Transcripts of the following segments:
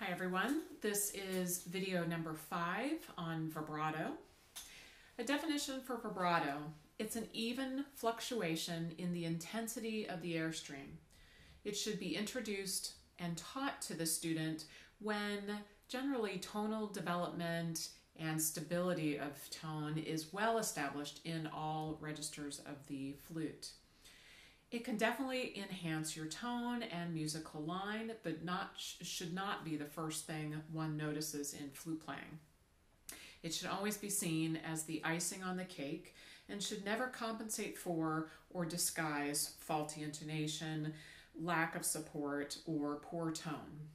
Hi everyone, this is video number 5 on vibrato. A definition for vibrato: it's an even fluctuation in the intensity of the airstream. It should be introduced and taught to the student when generally tonal development and stability of tone is well established in all registers of the flute. It can definitely enhance your tone and musical line, but should not be the first thing one notices in flute playing. It should always be seen as the icing on the cake and should never compensate for or disguise faulty intonation, lack of support, or poor tone.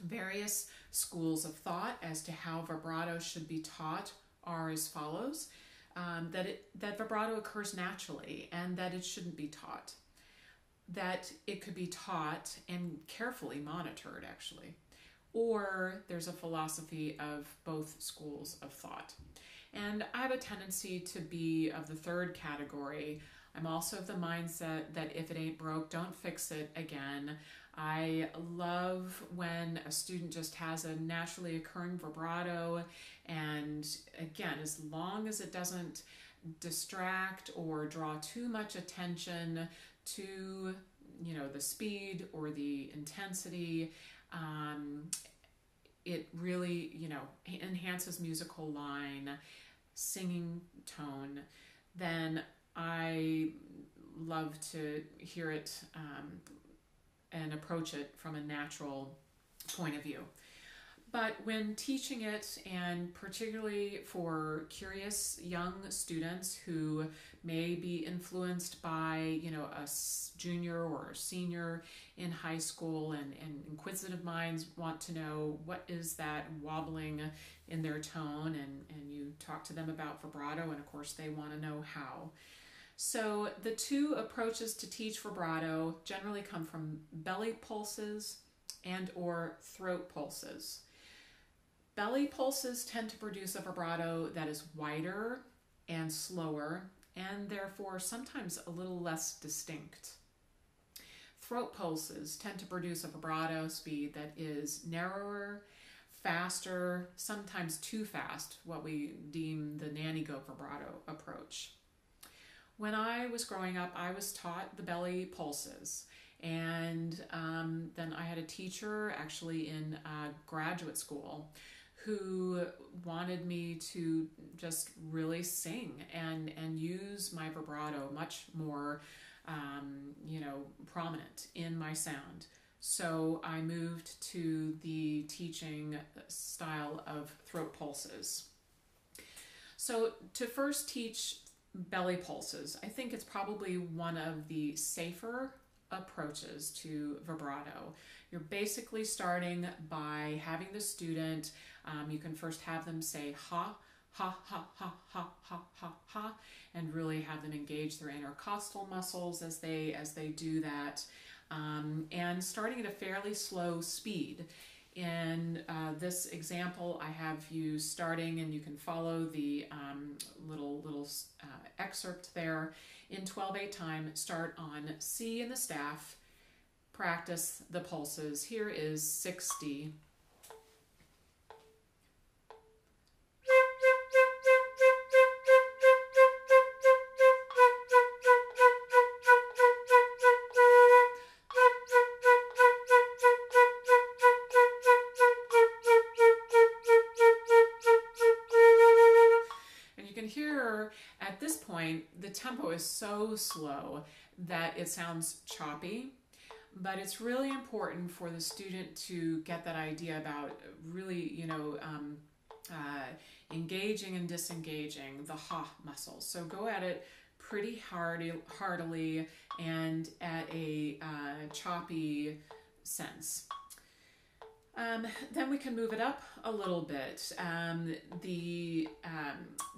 Various schools of thought as to how vibrato should be taught are as follows. That vibrato occurs naturally and that it shouldn't be taught. That it could be taught and carefully monitored, actually. Or there's a philosophy of both schools of thought. And I have a tendency to be of the third category. I'm also of the mindset that if it ain't broke, don't fix it again. I love when a student just has a naturally occurring vibrato, and again, as long as it doesn't distract or draw too much attention to, the speed or the intensity, it really, enhances musical line, singing tone, then I love to hear it and approach it from a natural point of view. But when teaching it, and particularly for curious young students who may be influenced by, a junior or a senior in high school, and inquisitive minds want to know what is that wobbling in their tone, and you talk to them about vibrato, and of course they want to know how. So the two approaches to teach vibrato generally come from belly pulses and or throat pulses. Belly pulses tend to produce a vibrato that is wider and slower, and therefore sometimes a little less distinct. Throat pulses tend to produce a vibrato speed that is narrower, faster, sometimes too fast, what we deem the nanny-goat vibrato approach. When I was growing up, I was taught the belly pulses, and then I had a teacher actually in graduate school who wanted me to just really sing and use my vibrato much more, prominent in my sound. So I moved to the teaching style of throat pulses. So to first teach belly pulses, I think it's probably one of the safer approaches to vibrato. You're basically starting by having the student, you can first have them say ha, ha, ha, ha, ha, ha, ha, ha, and really have them engage their intercostal muscles as they do that, and starting at a fairly slow speed. In this example, I have you starting, and you can follow the little excerpt there. In 12/8 time, start on C in the staff, practice the pulses. Here is 60. At this point, the tempo is so slow that it sounds choppy, but it's really important for the student to get that idea about really, engaging and disengaging the ha muscles. So go at it pretty heartily and at a choppy sense. Then we can move it up a little bit. The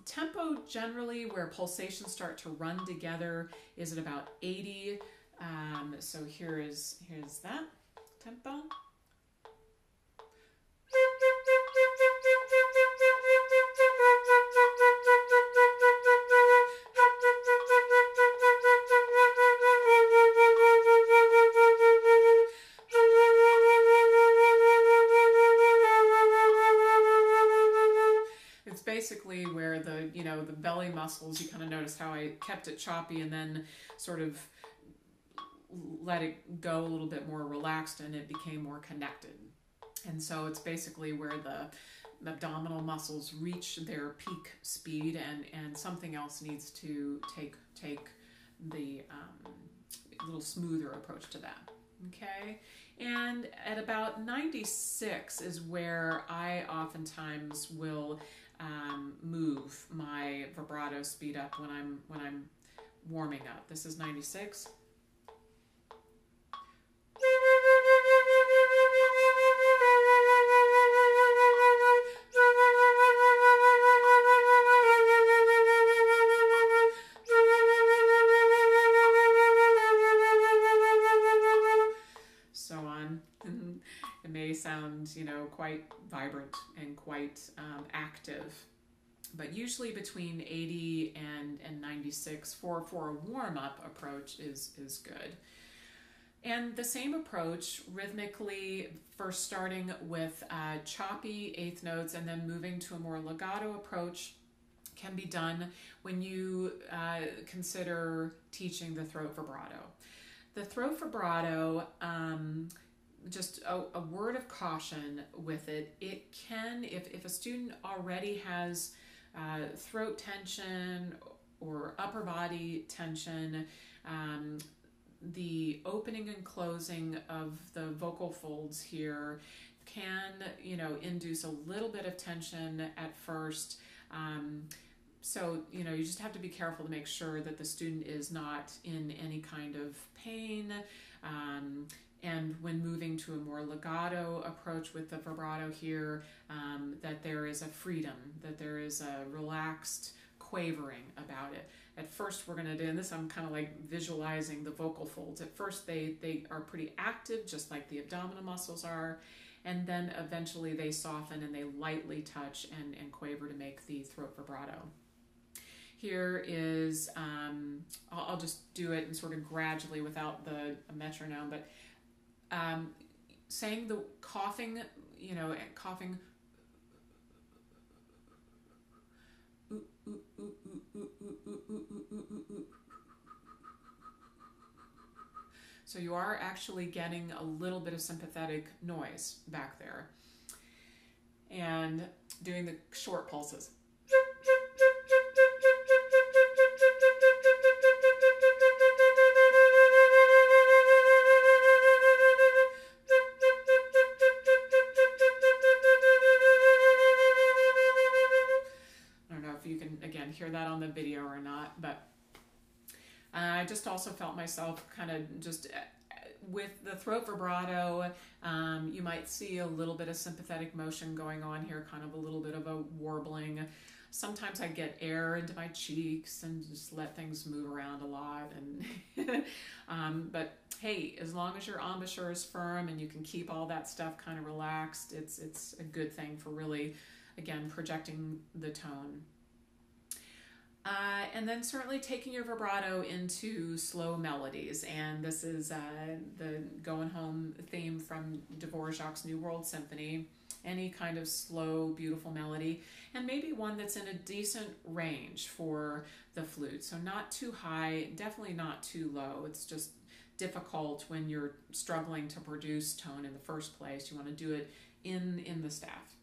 tempo generally where pulsations start to run together is at about 80. So here's that tempo. belly muscles, you kind of noticed how I kept it choppy and then sort of let it go a little bit more relaxed, and it became more connected. And so it's basically where the abdominal muscles reach their peak speed, and something else needs to take the little smoother approach to that. Okay, and at about 96 is where I oftentimes will move my vibrato speed up when I'm warming up. This is 96. It may sound, quite vibrant and quite active, but usually between 80 and 96 for a warm-up approach is good. And the same approach rhythmically, first starting with choppy eighth notes and then moving to a more legato approach, can be done when you consider teaching the throat vibrato. The throat vibrato, just a word of caution with it. It can, if a student already has throat tension or upper body tension, the opening and closing of the vocal folds here can, induce a little bit of tension at first. So, you just have to be careful to make sure that the student is not in any kind of pain. And when moving to a more legato approach with the vibrato here, that there is a freedom, that there is a relaxed quavering about it. At first we're going to do, and this I'm kind of like visualizing the vocal folds. At first they are pretty active, just like the abdominal muscles are, and then eventually they soften and they lightly touch and quaver to make the throat vibrato. Here is, I'll just do it and sort of gradually without the metronome, but saying the coughing, coughing, so you are actually getting a little bit of sympathetic noise back there, and doing the short pulses. Hear that on the video or not, but I just also felt myself kind of just with the throat vibrato, you might see a little bit of sympathetic motion going on here, kind of a little bit of a warbling. Sometimes I get air into my cheeks and just let things move around a lot, and but hey, as long as your embouchure is firm and you can keep all that stuff kind of relaxed, it's a good thing for really, again, projecting the tone. And then certainly taking your vibrato into slow melodies. And this is the Going Home theme from Dvorak's New World Symphony. Any kind of slow, beautiful melody. And maybe one that's in a decent range for the flute. So not too high, definitely not too low. It's just difficult when you're struggling to produce tone in the first place. You want to do it in the staff.